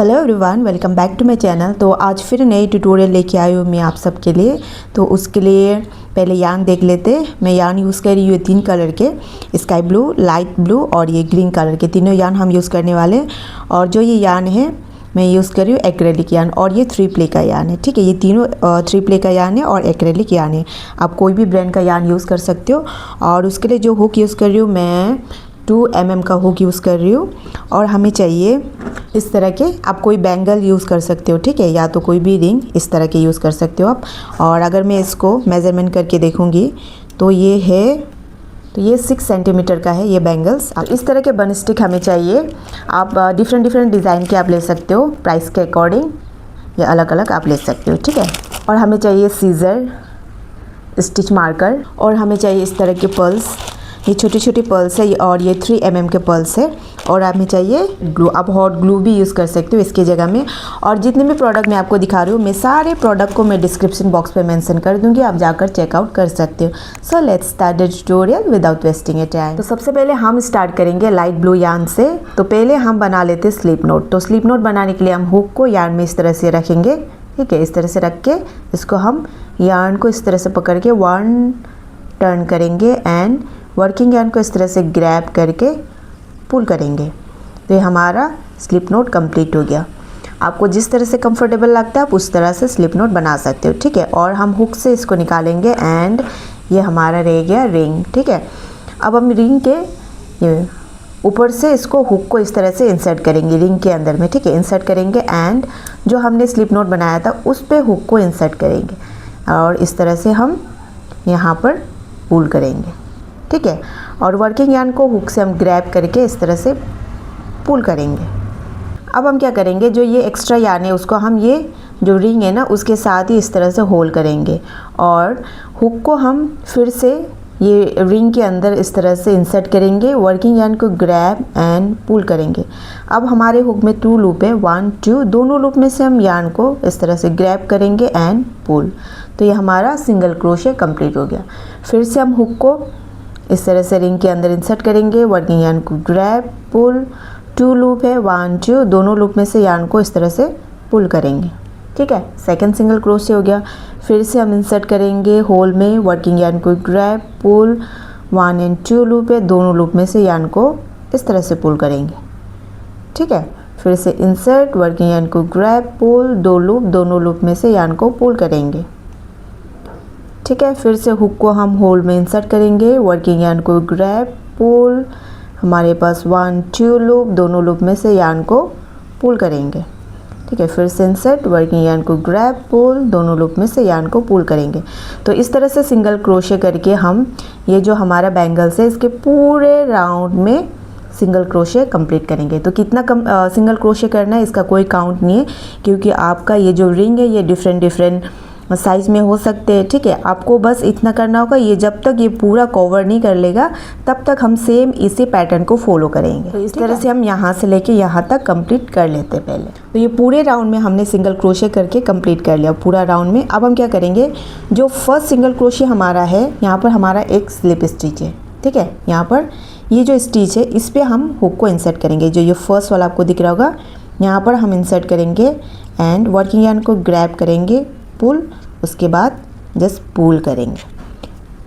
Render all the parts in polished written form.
Hello everyone, welcome back to my channel. तो आज फिर नई ट्यूटोरियल लेके आई हूँ मैं आप सबके लिए। तो उसके लिए पहले यार्न देख लेते। मैं यार्न यूज़ कर रही हूँ 3 कलर के, स्काई ब्लू, लाइट ब्लू और ये ग्रीन कलर के तीनों यार्न हम यूज़ करने वाले हैं। और जो ये यार्न है मैं यूज़ कर रही हूँ एक्रेलिक यार्न और ये 3 प्ले का यार्न है। ठीक है, ये तीनों 3 प्ले का यार्न है और एक्रेलिक यार्न है। आप कोई भी ब्रांड का यार्न यूज़ कर सकते हो। और उसके लिए जो हुक यूज़ कर रही हूँ मैं 2 mm का हुक यूज़ कर रही हूँ। और हमें चाहिए इस तरह के, आप कोई बैंगल यूज़ कर सकते हो, ठीक है, या तो कोई भी रिंग इस तरह के यूज़ कर सकते हो आप। और अगर मैं इसको मेज़रमेंट करके देखूँगी तो ये है, तो ये 6 सेंटीमीटर का है ये बैंगल्स। अब इस तरह के बन स्टिक हमें चाहिए। आप डिफरेंट डिज़ाइन के आप ले सकते हो, प्राइस के अकॉर्डिंग या अलग अलग आप ले सकते हो, ठीक है। और हमें चाहिए सीज़र, स्टिच मार्कर और हमें चाहिए इस तरह के पर्ल्स। ये छोटे छोटे पर्ल्स है और ये 3 mm के पर्ल्स है। और हमें चाहिए ग्लू, आप हॉट ग्लू भी यूज़ कर सकते हो इसकी जगह में। और जितने भी प्रोडक्ट मैं आपको दिखा रही हूँ, मैं सारे प्रोडक्ट को मैं डिस्क्रिप्शन बॉक्स पे मेंशन कर दूँगी, आप जाकर चेकआउट कर सकते हो। So let's start the tutorial without wasting A time. तो सबसे पहले हम स्टार्ट करेंगे लाइट ब्लू यार्न से। तो पहले हम बना लेते स्लिप नोट। तो स्लिप नोट बनाने के लिए हम हुक को यार्न में इस तरह से रखेंगे, ठीक है, इस तरह से रख के इसको हम यार्न को इस तरह से पकड़ के 1 टर्न करेंगे एंड वर्किंग यार्न को इस तरह से ग्रैब करके पुल करेंगे। तो ये हमारा स्लिप नोट कंप्लीट हो गया। आपको जिस तरह से कंफर्टेबल लगता है आप उस तरह से स्लिप नोट बना सकते हो, ठीक है। और हम हुक से इसको निकालेंगे एंड ये हमारा रह गया रिंग, ठीक है। अब हम रिंग के ये ऊपर से इसको हुक को इस तरह से इंसर्ट करेंगे रिंग के अंदर में, ठीक है, इंसर्ट करेंगे एंड जो हमने स्लिप नोट बनाया था उस पर हुक को इंसर्ट करेंगे और इस तरह से हम यहाँ पर पुल करेंगे, ठीक है। और वर्किंग यार्न को हुक से हम ग्रैब करके इस तरह से पुल करेंगे। अब हम क्या करेंगे, जो ये एक्स्ट्रा यार्न है उसको हम ये जो रिंग है ना उसके साथ ही इस तरह से होल्ड करेंगे और हुक को हम फिर से ये रिंग के अंदर इस तरह से इंसर्ट करेंगे, वर्किंग यार्न को ग्रैब एंड पुल करेंगे। अब हमारे हुक में 2 लूप है, 1 2, दोनों लूप में से हम यार्न को इस तरह से ग्रैब करेंगे एंड पुल। तो ये हमारा सिंगल क्रोशे कंप्लीट हो गया। फिर से हम हुक को इस तरह से रिंग के अंदर इंसर्ट करेंगे, वर्किंग यार्न को ग्रैब पुल, 2 लूप है, 1 2, दोनों लूप में से यार्न को इस तरह से पुल करेंगे, ठीक है। सेकंड सिंगल क्रोशे हो गया। फिर से हम इंसर्ट करेंगे होल में, वर्किंग यार्न को ग्रैब पुल, 1 एंड 2 लूप है, दोनों लूप में से यार्न को इस तरह से पुल करेंगे, ठीक है। फिर से इंसर्ट, वर्किंग यार्न को ग्रैब पुल, 2 लूप, दोनों लूप में से यार्न को पुल करेंगे, ठीक है। फिर से हुक को हम होल में इंसर्ट करेंगे, वर्किंग यार्न को ग्रैब पुल, हमारे पास 1 2 लूप, दोनों लूप में से यार्न को पुल करेंगे, ठीक है। फिर से इंसर्ट, वर्किंग यार्न को ग्रैब पुल, दोनों लूप में से यार्न को पुल करेंगे। तो इस तरह से सिंगल क्रोशे करके हम ये जो हमारा बैंगल्स है इसके पूरे राउंड में सिंगल क्रोशे कंप्लीट करेंगे। तो कितना सिंगल क्रोशे करना है इसका कोई काउंट नहीं है, क्योंकि आपका ये जो रिंग है ये डिफरेंट साइज़ में हो सकते हैं, ठीक है। आपको बस इतना करना होगा, ये जब तक ये पूरा कवर नहीं कर लेगा तब तक हम सेम इसी पैटर्न को फॉलो करेंगे। तो इस तरह से हम यहाँ से लेके यहाँ तक कंप्लीट कर लेते हैं पहले। तो ये पूरे राउंड में हमने सिंगल क्रोशे करके कंप्लीट कर लिया पूरा राउंड में। अब हम क्या करेंगे, जो फर्स्ट सिंगल क्रोशे हमारा है यहाँ पर हमारा एक स्लिप स्टिच है, ठीक है। यहाँ पर ये जो स्टिच है इस पर हम हुक को इंसर्ट करेंगे। जो ये फर्स्ट वाला आपको दिख रहा होगा यहाँ पर हम इंसर्ट करेंगे एंड वर्किंग यार्न को ग्रैब करेंगे, पुल, उसके बाद जस्ट पुल करेंगे,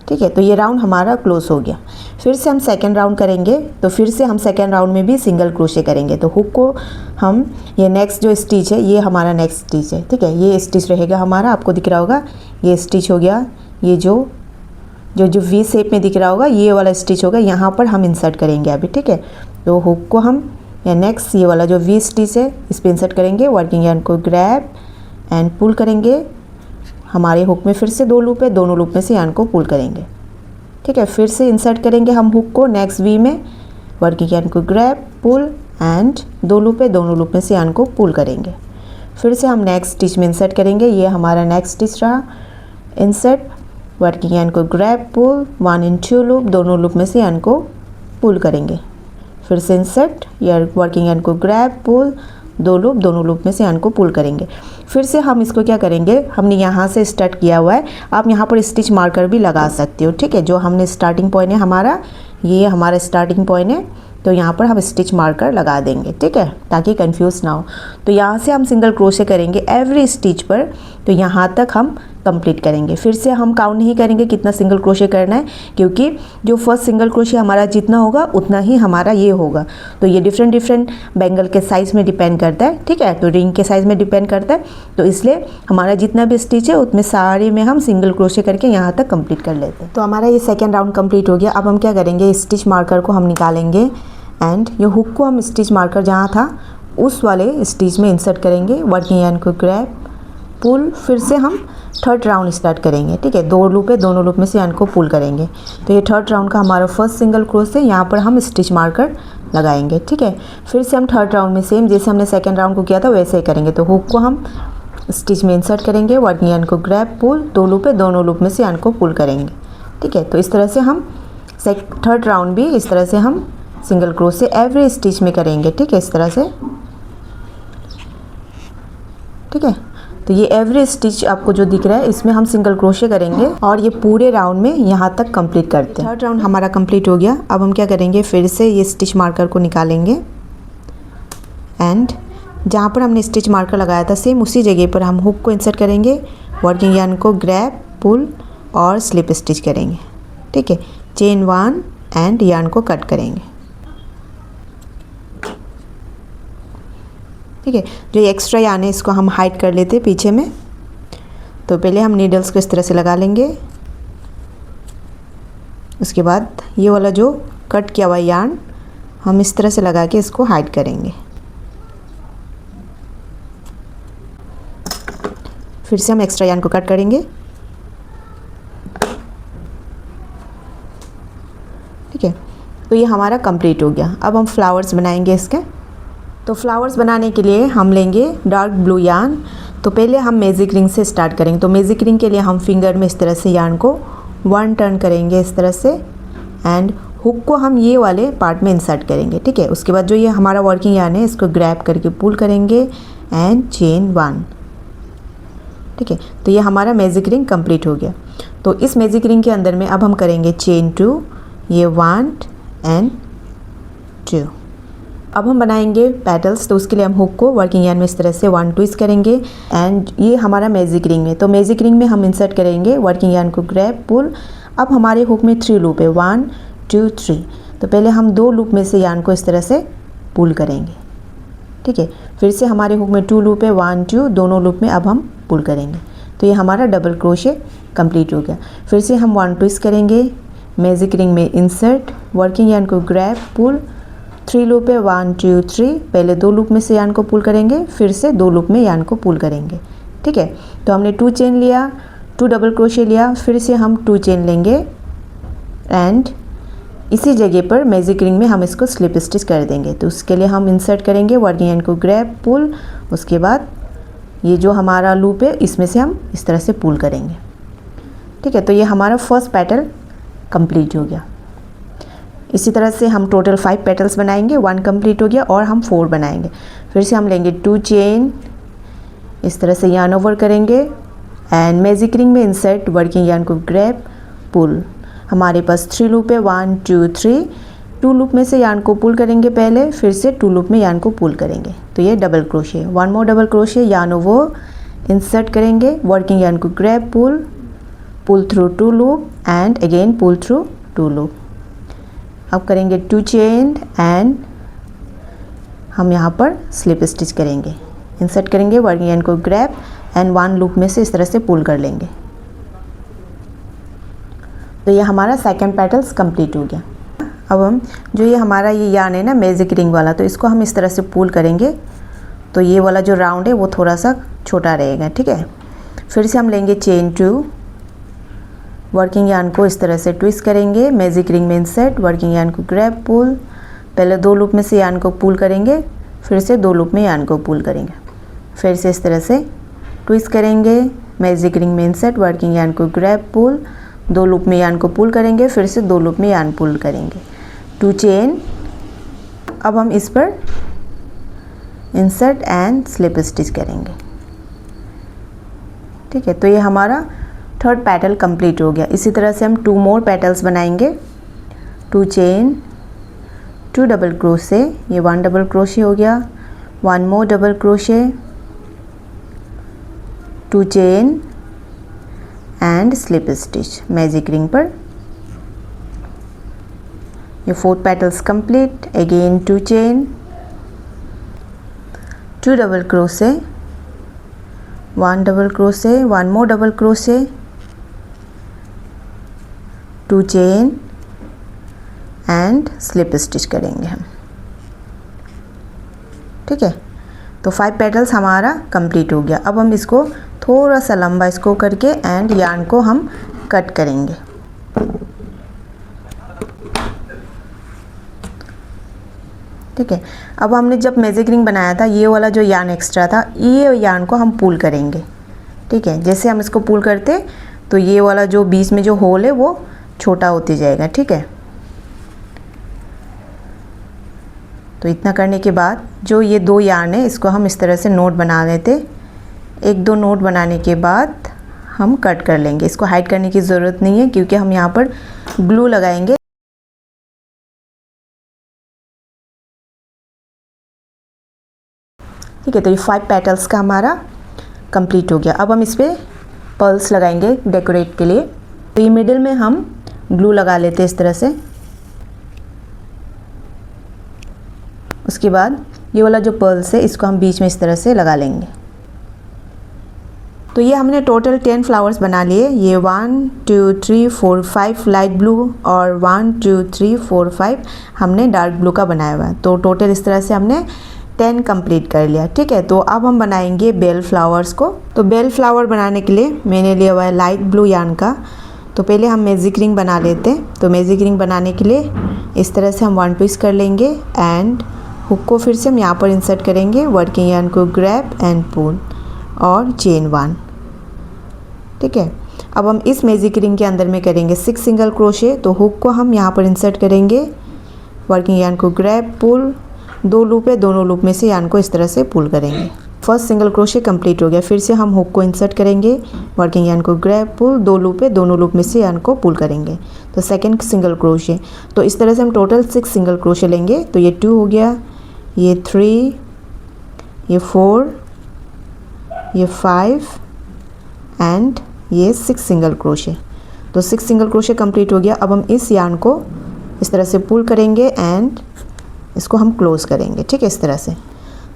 ठीक है। तो ये राउंड हमारा क्लोज हो गया। फिर से हम सेकंड राउंड करेंगे। तो फिर से हम सेकंड राउंड में भी सिंगल क्रोशे करेंगे। तो हुक को हम ये नेक्स्ट जो स्टिच है ये हमारा नेक्स्ट स्टिच है, ठीक है, ये स्टिच रहेगा हमारा, आपको दिख रहा होगा ये स्टिच हो गया। ये जो वी शेप में दिख रहा होगा ये वाला स्टिच होगा, यहाँ पर हम इंसर्ट करेंगे अभी, ठीक है। तो हुक को हम या नेक्स्ट ये वाला जो वी स्टिच है इस पर इंसर्ट करेंगे, वर्किंग यार्न को ग्रैब एंड पुल करेंगे। हमारे हुक में फिर से 2 लूप है, दोनों लूप में से यार्न को पुल करेंगे, ठीक है। फिर से इंसर्ट करेंगे हम हुक को नेक्स्ट वी में, वर्किंग यार्न को ग्रैब पुल एंड 2 लूप है, दोनों लूप में से यार्न को पुल करेंगे। फिर से हम नेक्स्ट स्टिच में इंसर्ट करेंगे, ये हमारा नेक्स्ट स्टिच रहा। इंसर्ट, वर्किंग यार्न को ग्रैब पुल, 1 एंड 2 लूप, दोनों लूप में से यार्न को पुल करेंगे। फिर से इंसर्ट, वर्किंग यार्न को ग्रैब पुल, 2 लूप, दोनों लूप में से यार्न को पुल करेंगे। फिर से हम इसको क्या करेंगे, हमने यहाँ से स्टार्ट किया हुआ है, आप यहाँ पर स्टिच मार्कर भी लगा सकते हो, ठीक है। जो हमने स्टार्टिंग पॉइंट है हमारा, ये हमारा स्टार्टिंग पॉइंट है, तो यहाँ पर हम स्टिच मार्कर लगा देंगे, ठीक है, ताकि कंफ्यूज ना हो। तो यहाँ से हम सिंगल क्रोशे करेंगे एवरी स्टिच पर, तो यहाँ तक हम कंप्लीट करेंगे। फिर से हम काउंट नहीं करेंगे कितना सिंगल क्रोशे करना है, क्योंकि जो फर्स्ट सिंगल क्रोशे हमारा जितना होगा उतना ही हमारा ये होगा। तो ये डिफरेंट डिफरेंट बैंगल के साइज़ में डिपेंड करता है, ठीक है, तो रिंग के साइज़ में डिपेंड करता है। तो इसलिए हमारा जितना भी स्टिच है उतने सारे में हम सिंगल क्रोशे करके यहाँ तक कंप्लीट कर लेते हैं। तो हमारा ये सेकेंड राउंड कंप्लीट हो गया। अब हम क्या करेंगे, स्टिच मार्कर को हम निकालेंगे एंड ये हुक को हम स्टिच मार्कर जहाँ था उस वाले स्टिच में इंसर्ट करेंगे। वर्किंग यार्न को ग्रैब पुल, फिर से हम थर्ड राउंड स्टार्ट करेंगे, ठीक है। 2 लूप है, दोनों लूप में से यार्न को पुल करेंगे। तो ये थर्ड राउंड का हमारा फर्स्ट सिंगल क्रोशे, यहाँ पर हम स्टिच मार्कर लगाएंगे, ठीक है। फिर से हम थर्ड राउंड में सेम जैसे हमने सेकेंड राउंड को किया था वैसे ही करेंगे। तो हुक को हम स्टिच में इंसर्ट करेंगे, वर्किंग यार्न को ग्रैब पुल, 2 लूप है, दोनों लूप में से यार्न को पुल करेंगे, ठीक है। तो इस तरह से हम थर्ड राउंड भी इस तरह से हम सिंगल क्रोशे एवरी स्टिच में करेंगे, ठीक है, इस तरह से, ठीक है। तो ये एवरी स्टिच आपको जो दिख रहा है इसमें हम सिंगल क्रोशे करेंगे और ये पूरे राउंड में यहाँ तक कंप्लीट करते हैं। थर्ड राउंड हमारा कंप्लीट हो गया। अब हम क्या करेंगे, फिर से ये स्टिच मार्कर को निकालेंगे एंड जहाँ पर हमने स्टिच मार्कर लगाया था सेम उसी जगह पर हम हुक को इंसर्ट करेंगे, वर्किंग यार्न को ग्रैब पुल और स्लिप स्टिच करेंगे, ठीक है। चेन 1 एंड यार्न को कट करेंगे, ठीक है। जो एक्स्ट्रा यार्न है इसको हम हाइड कर लेते हैं पीछे में। तो पहले हम नीडल्स को इस तरह से लगा लेंगे, उसके बाद ये वाला जो कट किया हुआ यार्न हम इस तरह से लगा के इसको हाइड करेंगे। फिर से हम एक्स्ट्रा यार्न को कट करेंगे, ठीक है। तो ये हमारा कंप्लीट हो गया। अब हम फ्लावर्स बनाएंगे इसके। तो फ्लावर्स बनाने के लिए हम लेंगे डार्क ब्लू यार्न। तो पहले हम मैजिक रिंग से स्टार्ट करेंगे। तो मैजिक रिंग के लिए हम फिंगर में इस तरह से यार्न को 1 टर्न करेंगे इस तरह से एंड हुक को हम ये वाले पार्ट में इंसर्ट करेंगे, ठीक है। उसके बाद जो ये हमारा वर्किंग यार्न है इसको ग्रैब करके पुल करेंगे एंड चेन 1, ठीक है। तो ये हमारा मैजिक रिंग कंप्लीट हो गया। तो इस मैजिक रिंग के अंदर में अब हम करेंगे चेन 2, ये 1 एंड 2। अब हम बनाएंगे पेटल्स। तो उसके लिए हम हुक को वर्किंग यार्न में इस तरह से 1 ट्विस्ट करेंगे एंड ये हमारा मैजिक रिंग में। तो मैजिक रिंग में हम इंसर्ट करेंगे वर्किंग यार्न को ग्रैब पुल। अब हमारे हुक में 3 लूप है, 1 2 3। तो पहले हम 2 लूप में से यार्न को इस तरह से पुल करेंगे, ठीक है। फिर से हमारे हुक में 2 लूप है, 1 2, दोनों लूप में अब हम पुल करेंगे। तो ये हमारा डबल क्रोशे कंप्लीट हो गया। फिर से हम 1 ट्विस्ट करेंगे, मैजिक रिंग में इंसर्ट, वर्किंग यार्न को ग्रैब पुल, 3 लूप है, 1 2 3। पहले 2 लूप में से यार्न को पुल करेंगे, फिर से 2 लूप में यार्न को पुल करेंगे, ठीक है। तो हमने 2 चेन लिया, 2 डबल क्रोशे लिया, फिर से हम 2 चेन लेंगे एंड इसी जगह पर मैजिक रिंग में हम इसको स्लिप स्टिच कर देंगे। तो उसके लिए हम इंसर्ट करेंगे वर्किंग यार्न को ग्रैब पुल, उसके बाद ये जो हमारा लूप है इसमें से हम इस तरह से पुल करेंगे, ठीक है। तो ये हमारा फर्स्ट पेटल कंप्लीट हो गया। इसी तरह से हम टोटल 5 पेटल्स बनाएंगे। 1 कंप्लीट हो गया और हम 4 बनाएंगे। फिर से हम लेंगे 2 चेन, इस तरह से यार्न ओवर करेंगे एंड मैजिक रिंग में इंसर्ट वर्किंग यार्न को ग्रैब पुल। हमारे पास 3 लूप है, 1 2 3। 2 लूप में से यार्न को पुल करेंगे पहले, फिर से 2 लूप में यार्न को पुल करेंगे। तो ये double crochet, 1 more double crochet, yarn over, insert करेंगे वर्किंग यार्न को grab pull, pull through 2 loop and again pull through 2 loop. अब करेंगे 2 चेन एंड हम यहाँ पर स्लिप स्टिच करेंगे, इंसर्ट करेंगे वर्किंग यार्न को ग्रैब एंड 1 लूप में से इस तरह से पुल कर लेंगे। तो ये हमारा सेकंड पेटल्स कंप्लीट हो गया। अब हम जो ये हमारा ये यार्न है ना मैजिक रिंग वाला, तो इसको हम इस तरह से पुल करेंगे। तो ये वाला जो राउंड है वो थोड़ा सा छोटा रहेगा, ठीक है। फिर से हम लेंगे चेन 2, वर्किंग यार्न को इस तरह से ट्विस्ट करेंगे, मैजिक रिंग में इंसर्ट, वर्किंग यार्न को ग्रैब पुल। पहले 2 लूप में से यार्न को पुल करेंगे, फिर से 2 लूप में यार्न को पुल करेंगे, फिर से इस तरह से ट्विस्ट करेंगे, मैजिक रिंग में इंसर्ट, वर्किंग यार्न को ग्रैब पुल, 2 लूप में यार्न को पुल करेंगे, फिर से 2 लूप में यार्न पुल करेंगे, 2 चेन। अब हम इस पर इंसर्ट एंड स्लिप स्टिच करेंगे, ठीक है। तो ये हमारा थर्ड पेटल कंप्लीट हो गया। इसी तरह से हम 2 मोर पेटल्स बनाएंगे। 2 चेन, 2 डबल क्रोशे, ये 1 डबल क्रोशे हो गया, 1 more double crochet, 2 chain and slip stitch magic ring पर। ये 4 petals complete. Again 2 chain, 2 double crochet, 1 double crochet, 1 more double crochet, 2 chain and slip stitch करेंगे हम। ठीक है, तो 5 पेटल्स हमारा कंप्लीट हो गया। अब हम इसको थोड़ा सा लंबा इसको करके एंड यार्न को हम कट करेंगे। ठीक है, अब हमने जब मैजिक रिंग बनाया था ये वाला जो यार्न एक्स्ट्रा था, ये यार्न को हम पुल करेंगे। ठीक है, जैसे हम इसको पुल करते तो ये वाला जो बीच में जो होल है वो छोटा होते जाएगा। ठीक है, तो इतना करने के बाद जो ये 2 यार्न है इसको हम इस तरह से नोट बना लेते। 1-2 नोट बनाने के बाद हम कट कर लेंगे। इसको हाइड करने की ज़रूरत नहीं है क्योंकि हम यहाँ पर ग्लू लगाएंगे। ठीक है, तो ये 5 पेटल्स का हमारा कंप्लीट हो गया। अब हम इस पर पर्ल्स लगाएंगे डेकोरेट के लिए। तो ये मिडिल में हम ग्लू लगा लेते हैं इस तरह से। उसके बाद ये वाला जो पर्ल्स है इसको हम बीच में इस तरह से लगा लेंगे। तो ये हमने टोटल 10 फ्लावर्स बना लिए। ये 1 2 3 4 5 लाइट ब्लू और 1 2 3 4 5 हमने डार्क ब्लू का बनाया हुआ है। तो टोटल इस तरह से हमने 10 कंप्लीट कर लिया। ठीक है, तो अब हम बनाएंगे बेल फ्लावर्स को। तो बेल फ्लावर बनाने के लिए मैंने लिया हुआ है लाइट ब्लू यार्न का। तो पहले हम मैजिक रिंग बना लेते हैं। तो मैजिक रिंग बनाने के लिए इस तरह से हम 1 ट्विस्ट कर लेंगे एंड हुक को फिर से हम यहाँ पर इंसर्ट करेंगे। वर्किंग यार्न को ग्रैब एंड पुल और चेन 1। ठीक है, अब हम इस मैजिक रिंग के अंदर में करेंगे 6 सिंगल क्रोशे। तो हुक को हम यहाँ पर इंसर्ट करेंगे। वर्किंग यार्न को ग्रैब पुल, 2 लूप है, दोनों लूप में से यार्न को इस तरह से पुल करेंगे। फर्स्ट सिंगल क्रोशे कंप्लीट हो गया। फिर से हम हुक को इंसर्ट करेंगे। वर्किंग यार्न को ग्रैब पुल, 2 लूप है, दोनों लूप में से यार्न को पुल करेंगे। तो सेकंड सिंगल क्रोशे। तो इस तरह से हम टोटल 6 सिंगल क्रोशे लेंगे। तो ये 2 हो गया, ये 3, ये 4, ये 5 एंड ये 6 सिंगल क्रोशे। तो 6 सिंगल क्रोशे कंप्लीट हो गया। अब हम इस यार्न को इस तरह से पुल करेंगे एंड इसको हम क्लोज करेंगे। ठीक है, इस तरह से।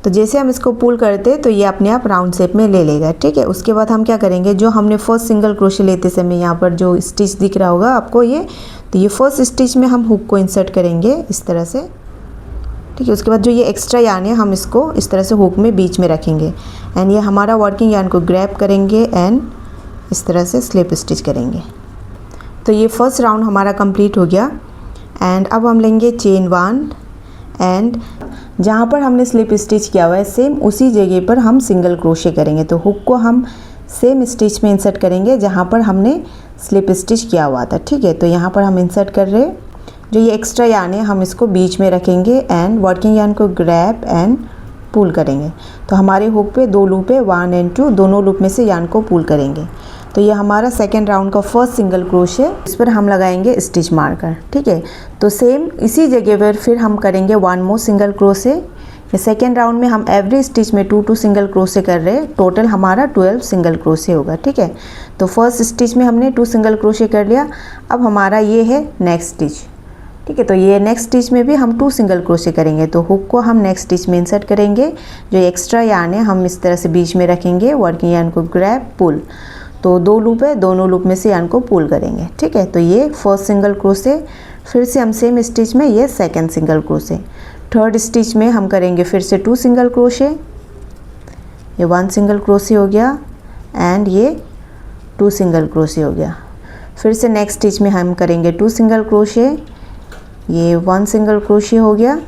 तो जैसे हम इसको पुल करते तो ये अपने आप राउंड शेप में ले लेगा। ठीक है, उसके बाद हम क्या करेंगे, जो हमने फर्स्ट सिंगल क्रोशे लेते समय यहाँ पर जो स्टिच दिख रहा होगा आपको ये, तो ये फर्स्ट स्टिच में हम हुक को इंसर्ट करेंगे इस तरह से। ठीक है, उसके बाद जो ये एक्स्ट्रा यार्न है हम इसको इस तरह से हुक में बीच में रखेंगे एंड ये हमारा वर्किंग यार्न को ग्रैब करेंगे एंड इस तरह से स्लिप स्टिच करेंगे। तो ये फर्स्ट राउंड हमारा कंप्लीट हो गया एंड अब हम लेंगे चेन 1 एंड जहाँ पर हमने स्लिप स्टिच किया हुआ है सेम उसी जगह पर हम सिंगल क्रोशे करेंगे। तो हुक को हम सेम स्टिच में इंसर्ट करेंगे जहाँ पर हमने स्लिप स्टिच किया हुआ था। ठीक है, तो यहाँ पर हम इंसर्ट कर रहे हैं। जो ये एक्स्ट्रा यार्न है हम इसको बीच में रखेंगे एंड वर्किंग यार्न को ग्रैब एंड पुल करेंगे। तो हमारे हुक पे 2 लूप है, 1 एंड 2, दोनों लूप में से यार्न को पुल करेंगे। तो ये हमारा सेकेंड राउंड का फर्स्ट सिंगल क्रोशे, इस पर हम लगाएंगे स्टिच मार्कर। ठीक है, तो सेम इसी जगह पर फिर हम करेंगे 1 मोर सिंगल क्रोशे। ये सेकेंड राउंड में हम एवरी स्टिच में 2 सिंगल क्रोशे कर रहे हैं। टोटल हमारा 12 सिंगल क्रोशे होगा। ठीक है, तो फर्स्ट स्टिच में हमने 2 सिंगल क्रोशे कर लिया। अब हमारा ये है नेक्स्ट स्टिच। ठीक है, तो ये नेक्स्ट स्टिच में भी हम 2 सिंगल क्रोशे करेंगे। तो हुक को हम नेक्स्ट स्टिच में इंसर्ट करेंगे। जो एक्स्ट्रा यार्न है हम इस तरह से बीच में रखेंगे। वर्किंग यार्न को ग्रैब पुल, तो 2 लूप है, दोनों लूप में से यार्न को पुल करेंगे। ठीक है, तो ये फर्स्ट सिंगल क्रोशे। फिर से हम सेम स्टिच में ये second single crochet. Third stitch में हम करेंगे फिर से 2 सिंगल क्रोशे। ये 1 सिंगल क्रोशे हो गया एंड ये 2 सिंगल क्रोशे हो गया। फिर से नेक्स्ट स्टिच में हम करेंगे 2 सिंगल क्रोशे। ये 1 सिंगल क्रोशे हो गया।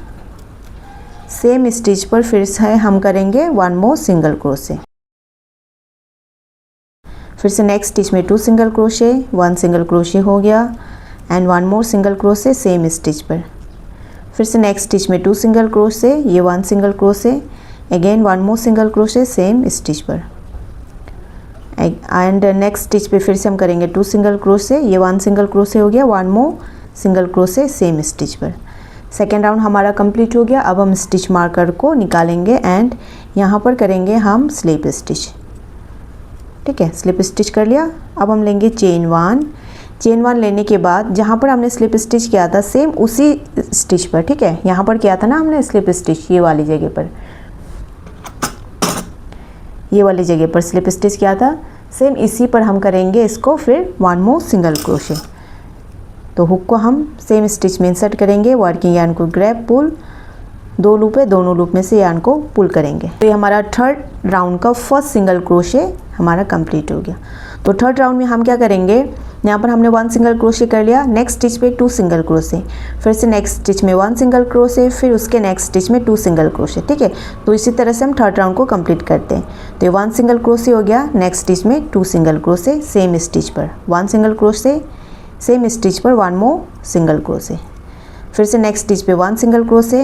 सेम स्टिच पर फिर से हम करेंगे 1 मोर सिंगल क्रोशे। फिर से नेक्स्ट स्टिच में 2 सिंगल क्रोशे, 1 सिंगल क्रोशे हो गया and 1 more single crochet same stitch पर। फिर से नेक्स्ट स्टिच में 2 सिंगल क्रोशे, ये 1 सिंगल क्रोशे, अगेन 1 मोर सिंगल क्रोशे सेम स्टिच पर एंड नेक्स्ट स्टिच पे फिर से हम करेंगे 2 सिंगल क्रोशे। ये 1 सिंगल क्रोशे हो गया, 1 मोर सिंगल क्रोशे सेम स्टिच पर। सेकेंड राउंड हमारा कंप्लीट हो गया। अब हम स्टिच मार्कर को निकालेंगे एंड यहाँ पर करेंगे हम स्लिप स्टिच। ठीक है, स्लिप स्टिच कर लिया। अब हम लेंगे चेन 1। चेन 1 लेने के बाद जहाँ पर हमने स्लिप स्टिच किया था सेम उसी स्टिच पर, ठीक है, यहाँ पर किया था ना हमने स्लिप स्टिच, ये वाली जगह पर, ये वाली जगह पर स्लिप स्टिच किया था, सेम इसी पर हम करेंगे इसको फिर 1 मोर सिंगल क्रोशे। तो हुक को हम सेम स्टिच में इंसर्ट करेंगे, वर्किंग यार्न को ग्रैब पुल, 2 लूप है, दोनों लूप में से यार्न को पुल करेंगे। तो ये हमारा थर्ड राउंड का फर्स्ट सिंगल क्रोशे हमारा कंप्लीट हो गया। तो थर्ड राउंड में हम क्या करेंगे, यहाँ पर हमने 1 सिंगल क्रोशे कर लिया, नेक्स्ट स्टिच पे 2 सिंगल क्रोशे, फिर से नेक्स्ट स्टिच में 1 सिंगल क्रोशे, फिर उसके नेक्स्ट स्टिच में 2 सिंगल क्रोशे। ठीक है, तो इसी तरह से हम थर्ड राउंड को कंप्लीट करते हैं। तो ये 1 सिंगल क्रोशे हो गया, नेक्स्ट स्टिच में 2 सिंगल क्रोशे, सेम स्टिच पर 1 सिंगल क्रोशे, सेम स्टिच पर 1 मोर सिंगल क्रोशे, फिर से नेक्स्ट स्टिच पे 1 सिंगल क्रोशे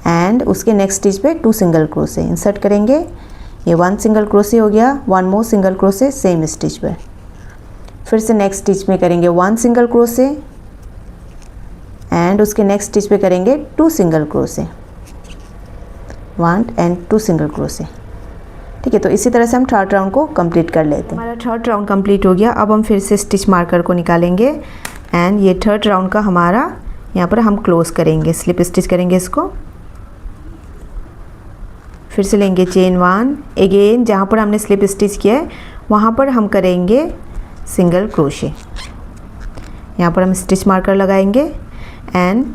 एंड उसके नेक्स्ट स्टिच पे 2 सिंगल क्रोशे इंसर्ट करेंगे। ये 1 सिंगल क्रोशे हो गया, 1 मोर सिंगल क्रोशे सेम स्टिच पर, फिर से नेक्स्ट स्टिच में करेंगे 1 सिंगल क्रोशे एंड उसके नेक्स्ट स्टिच पे करेंगे 2 single crochet, 1 and 2 single crochet. ठीक है, तो इसी तरह से हम थर्ड राउंड को कंप्लीट कर लेते हैं। हमारा थर्ड राउंड कंप्लीट हो गया। अब हम फिर से स्टिच मार्कर को निकालेंगे एंड ये थर्ड राउंड का हमारा यहाँ पर हम क्लोज करेंगे, स्लिप स्टिच करेंगे इसको, फिर से लेंगे चेन 1, अगेन जहाँ पर हमने स्लिप स्टिच किया है वहाँ पर हम करेंगे सिंगल क्रोशे, यहाँ पर हम स्टिच मार्कर लगाएंगे एंड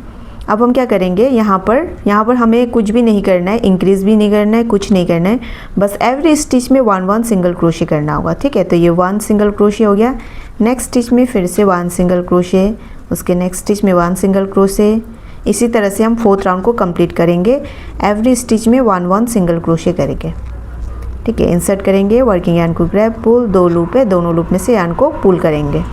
अब हम क्या करेंगे, यहाँ पर हमें कुछ भी नहीं करना है, इंक्रीज़ भी नहीं करना है, कुछ नहीं करना है, बस एवरी स्टिच में 1 सिंगल क्रोशे करना होगा। ठीक है, तो ये 1 सिंगल क्रोशे हो गया, नेक्स्ट स्टिच में फिर से 1 सिंगल क्रोशे, उसके नेक्स्ट स्टिच में 1 सिंगल क्रोशे। इसी तरह से हम फोर्थ राउंड को कंप्लीट करेंगे, एवरी स्टिच में 1 सिंगल क्रोशे करेंगे। ठीक है, इंसर्ट करेंगे, वर्किंग यार्न को ग्रैब पुल, 2 लूप है, दोनों लूप में से यार्न को पुल करेंगे।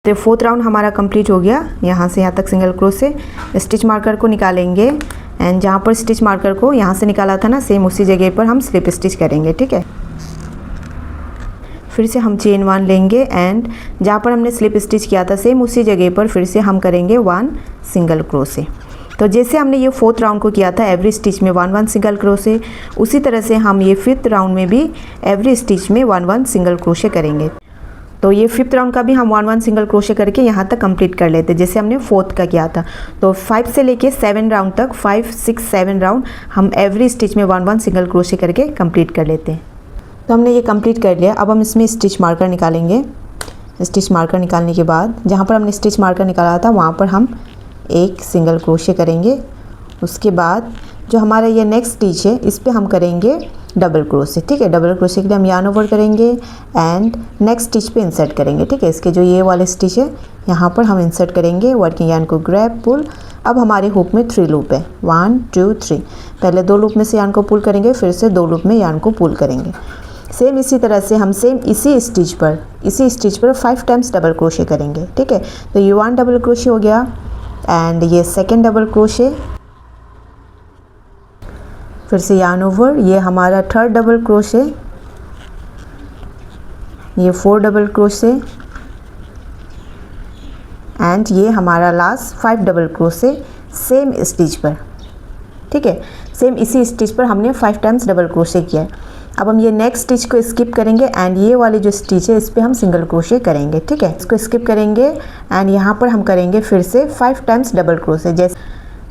तो फोर्थ राउंड हमारा कंप्लीट हो गया, यहाँ से यहाँ तक सिंगल क्रोशे, स्टिच मार्कर को निकालेंगे एंड जहाँ पर स्टिच मार्कर को यहाँ से निकाला था ना सेम उसी जगह पर हम स्लिप स्टिच करेंगे। ठीक है, फिर से हम चेन 1 लेंगे एंड जहाँ पर हमने स्लिप स्टिच किया था सेम उसी जगह पर फिर से हम करेंगे 1 सिंगल क्रोशे। तो जैसे हमने ये फोर्थ राउंड को किया था एवरी स्टिच में 1 सिंगल क्रोशे, उसी तरह से हम ये फिफ्थ राउंड में भी एवरी स्टिच में 1 सिंगल क्रोशे करेंगे। तो ये फिफ्थ राउंड का भी हम 1 सिंगल क्रोशे करके यहाँ तक कंप्लीट कर लेते जैसे हमने फोर्थ का किया था। तो 5 से लेके 7 राउंड तक, 5, 6, 7 राउंड हम एवरी स्टिच में 1 सिंगल क्रोशे करके कंप्लीट कर लेते हैं। तो हमने ये कंप्लीट कर लिया। अब हम इसमें स्टिच मार्कर निकालेंगे। स्टिच मार्कर निकालने के बाद जहाँ पर हमने स्टिच मार्कर निकाला था वहाँ पर हम 1 सिंगल क्रोशे करेंगे। उसके बाद जो हमारा ये नेक्स्ट स्टिच है इस पर हम करेंगे डबल क्रोशे। ठीक है, डबल क्रोशे के लिए हम यार्न ओवर करेंगे एंड नेक्स्ट स्टिच पे इंसर्ट करेंगे। ठीक है, इसके जो ये वाले स्टिच है यहाँ पर हम इंसर्ट करेंगे, वर्किंग यार्न को ग्रैब पुल। अब हमारे हुक में 3 लूप है, 1 2 3, पहले 2 लूप में से यार्न को पुल करेंगे, फिर से 2 लूप में यार्न को पुल करेंगे। सेम इसी तरह से हम सेम इसी स्टिच पर 5 टाइम्स डबल क्रोशे करेंगे। ठीक है, तो ये 1 डबल क्रोशे हो गया एंड ये सेकेंड डबल क्रोशे, फिर से यार्न ओवर, ये हमारा थर्ड डबल क्रोशे, ये 4 डबल क्रोशे एंड ये हमारा last 5 double crochet same stitch पर। ठीक है, सेम इसी स्टिच पर हमने 5 टाइम्स डबल क्रोशे किया है। अब हम ये नेक्स्ट स्टिच को स्किप करेंगे एंड ये वाली जो स्टिच है इस पर हम सिंगल क्रोशे करेंगे। ठीक है, इसको स्किप करेंगे एंड यहाँ पर हम करेंगे फिर से 5 टाइम्स डबल क्रोशे। जैसे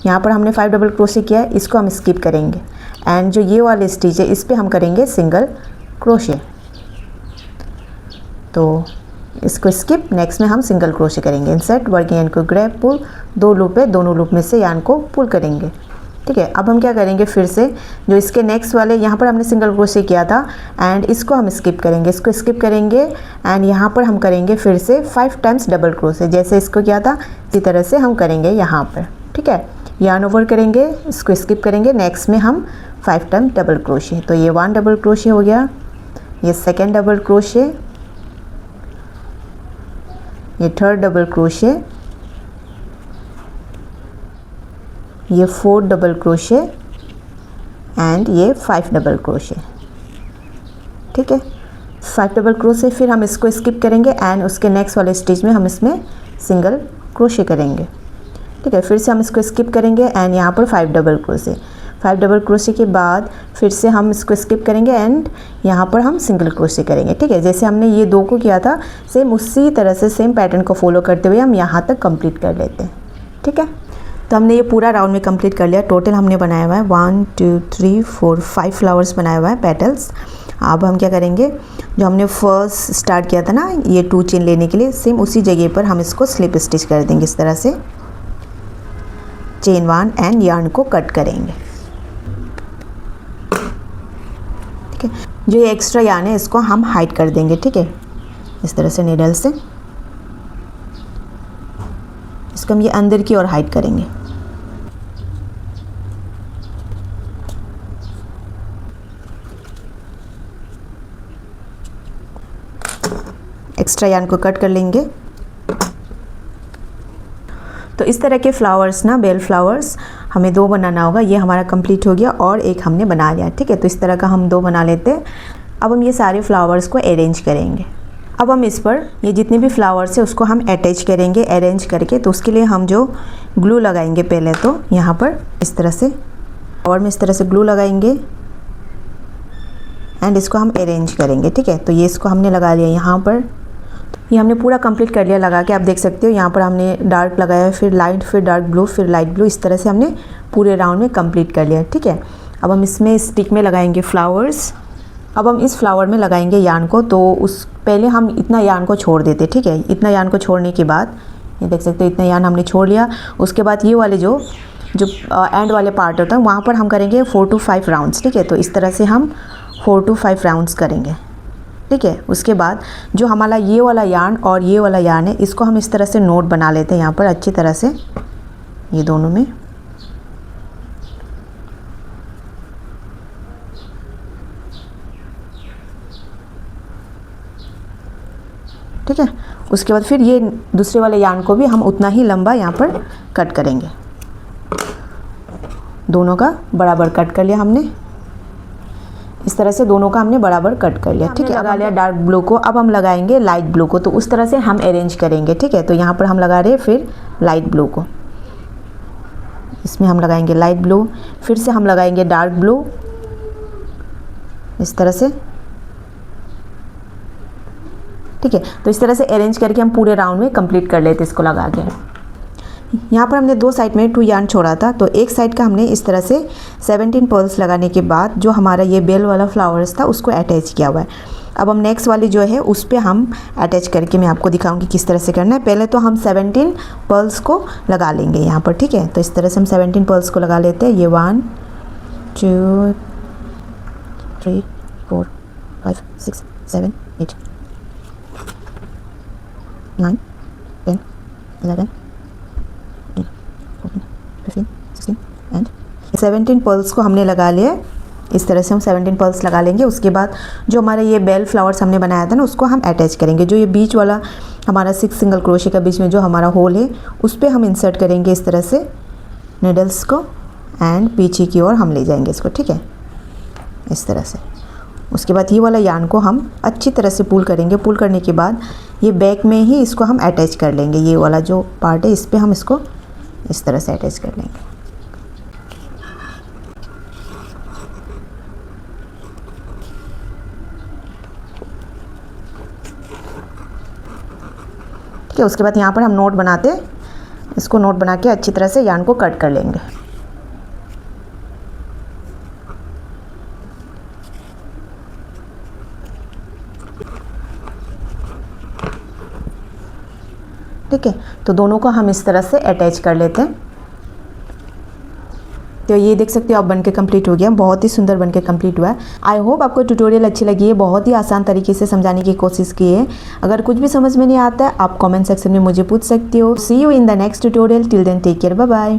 यहाँ पर हमने 5 डबल क्रोशे किया है, इसको हम स्किप करेंगे एंड जो ये वाले स्टिच है इस पर हम करेंगे सिंगल क्रोशे। तो इसको स्किप, नेक्स्ट में हम सिंगल क्रोशे करेंगे। इंसर्ट, वर्किंग यार्न को ग्रैब पुल, 2 लूप है, दोनों लूप में से यार्न को पुल करेंगे। ठीक है, अब हम क्या करेंगे, फिर से जो इसके नेक्स्ट वाले यहाँ पर हमने सिंगल क्रोशे किया था एंड इसको हम स्किप करेंगे, इसको स्किप करेंगे एंड यहाँ पर हम करेंगे फिर से 5 टाइम्स डबल क्रोशे। जैसे इसको किया था इसी तरह से हम करेंगे यहाँ पर। ठीक है, यार्न ओवर करेंगे, इसको स्किप करेंगे, नेक्स्ट में हम 5 टाइम डबल क्रोशे। तो ये 1 डबल क्रोशे हो गया, ये सेकेंड डबल क्रोशे, ये थर्ड डबल क्रोशे ये 4 डबल क्रोशे एंड ये 5 डबल क्रोशे। ठीक है, 5 डबल क्रोशे, फिर हम इसको स्किप करेंगे एंड उसके नेक्स्ट वाले स्टिच में हम इसमें सिंगल क्रोशे करेंगे। ठीक है, फिर से हम इसको स्किप करेंगे एंड यहाँ पर 5 डबल क्रोशे। 5 डबल क्रोशे के बाद फिर से हम इसको स्किप करेंगे एंड यहाँ पर हम सिंगल क्रोशे करेंगे। ठीक है, जैसे हमने ये 2 को किया था सेम उसी तरह से सेम पैटर्न को फॉलो करते हुए हम यहाँ तक कंप्लीट कर लेते हैं। ठीक है, तो हमने ये पूरा राउंड में कंप्लीट कर लिया। टोटल हमने बनाया हुआ है 1 2 3 4 5 फ्लावर्स बनाया हुआ है, पेटल्स। अब हम क्या करेंगे, जो हमने फर्स्ट स्टार्ट किया था ना ये 2 चेन लेने के लिए, सेम उसी जगह पर हम इसको स्लिप स्टिच कर देंगे इस तरह से। चेन 1 एंड यार्न को कट करेंगे। ठीक है, जो ये एक्स्ट्रा यार्न है इसको हम हाइड कर देंगे। ठीक है, इस तरह से नीडल से इसको हम ये अंदर की ओर हाइड करेंगे। एक्स्ट्रा यार्न को कट कर लेंगे। तो इस तरह के फ्लावर्स ना, बेल फ्लावर्स हमें 2 बनाना होगा। ये हमारा कंप्लीट हो गया और एक हमने बना लिया। ठीक है, तो इस तरह का हम 2 बना लेते हैं। अब हम ये सारे फ्लावर्स को अरेंज करेंगे। अब हम इस पर ये जितने भी फ्लावर्स है उसको हम अटैच करेंगे अरेंज करके। तो उसके लिए हम जो ग्लू लगाएंगे पहले तो यहाँ पर इस तरह से और में इस तरह से ग्लू लगाएंगे एंड इसको हम अरेंज करेंगे। ठीक है, तो ये इसको हमने लगा लिया यहाँ पर। ये हमने पूरा कंप्लीट कर लिया लगा के। आप देख सकते हो यहाँ पर हमने डार्क लगाया, फिर लाइट, फिर डार्क ब्लू, फिर लाइट ब्लू। इस तरह से हमने पूरे राउंड में कंप्लीट कर लिया। ठीक है, अब हम इसमें स्टिक में लगाएंगे फ्लावर्स। अब हम इस फ्लावर में लगाएंगे यार्न को। तो उस पहले हम इतना यार्न को छोड़ देते। ठीक है, इतना यार्न को छोड़ने के बाद ये देख सकते हो इतना यार्न हमने छोड़ लिया। उसके बाद ये वाले जो एंड वाले पार्ट होता है वहाँ पर हम करेंगे 4 to 5 राउंड्स। ठीक है, तो इस तरह से हम 4 to 5 राउंड्स करेंगे। ठीक है, उसके बाद जो हमारा ये वाला यार्न और ये वाला यार्न है इसको हम इस तरह से नोट बना लेते हैं यहाँ पर अच्छी तरह से, ये दोनों में। ठीक है, उसके बाद फिर ये दूसरे वाले यार्न को भी हम उतना ही लंबा यहाँ पर कट करेंगे। दोनों का बराबर कट कर लिया हमने। इस तरह से दोनों का हमने बराबर कट कर लिया। ठीक है, लगा लिया डार्क ब्लू को। अब हम लगाएंगे लाइट ब्लू को। तो उस तरह से हम अरेंज करेंगे। ठीक है, तो यहाँ पर हम लगा रहे हैं फिर लाइट ब्लू को। इसमें हम लगाएंगे लाइट ब्लू, फिर से हम लगाएंगे डार्क ब्लू इस तरह से। ठीक है, तो इस तरह से अरेंज करके हम पूरे राउंड में कंप्लीट कर लेते इसको लगा के। यहाँ पर हमने 2 साइड में 2 यार्न छोड़ा था, तो एक साइड का हमने इस तरह से 17 पर्ल्स लगाने के बाद जो हमारा ये बेल वाला फ्लावर्स था उसको अटैच किया हुआ है। अब हम नेक्स्ट वाली जो है उस पर हम अटैच करके मैं आपको दिखाऊंगी किस तरह से करना है। पहले तो हम 17 पर्ल्स को लगा लेंगे यहाँ पर। ठीक है, तो इस तरह से हम 17 पर्ल्स को लगा लेते हैं। ये 1 2 3 4 5 6 7 8 9 10 11 15 16 एंड 17 पर्ल्स को हमने लगा लिया। इस तरह से हम 17 पर्ल्स लगा लेंगे। उसके बाद जो हमारा ये बेल फ्लावर्स हमने बनाया था ना उसको हम अटैच करेंगे। जो ये बीच वाला हमारा 6 सिंगल क्रोशे का बीच में जो हमारा होल है उस पर हम इंसर्ट करेंगे इस तरह से नीडल्स को एंड पीछे की ओर हम ले जाएंगे इसको। ठीक है, इस तरह से। उसके बाद ये वाला यार्न को हम अच्छी तरह से पुल करेंगे। पुल करने के बाद ये बैक में ही इसको हम अटैच कर लेंगे। ये वाला जो पार्ट है इस पर हम इसको इस तरह से अटैच कर लेंगे। ठीक है, उसके बाद यहाँ पर हम नोट बनाते, इसको नोट बना के अच्छी तरह से यार्न को कट कर लेंगे। ठीक है, तो दोनों को हम इस तरह से अटैच कर लेते हैं। तो ये देख सकते हो आप बनके कंप्लीट हो गया। बहुत ही सुंदर बनके कंप्लीट हुआ है। आई होप आपको ट्यूटोरियल अच्छी लगी है। बहुत ही आसान तरीके से समझाने की कोशिश की है। अगर कुछ भी समझ में नहीं आता है आप कमेंट सेक्शन में मुझे पूछ सकती हो। See you in the next tutorial. Till then take care, bye bye.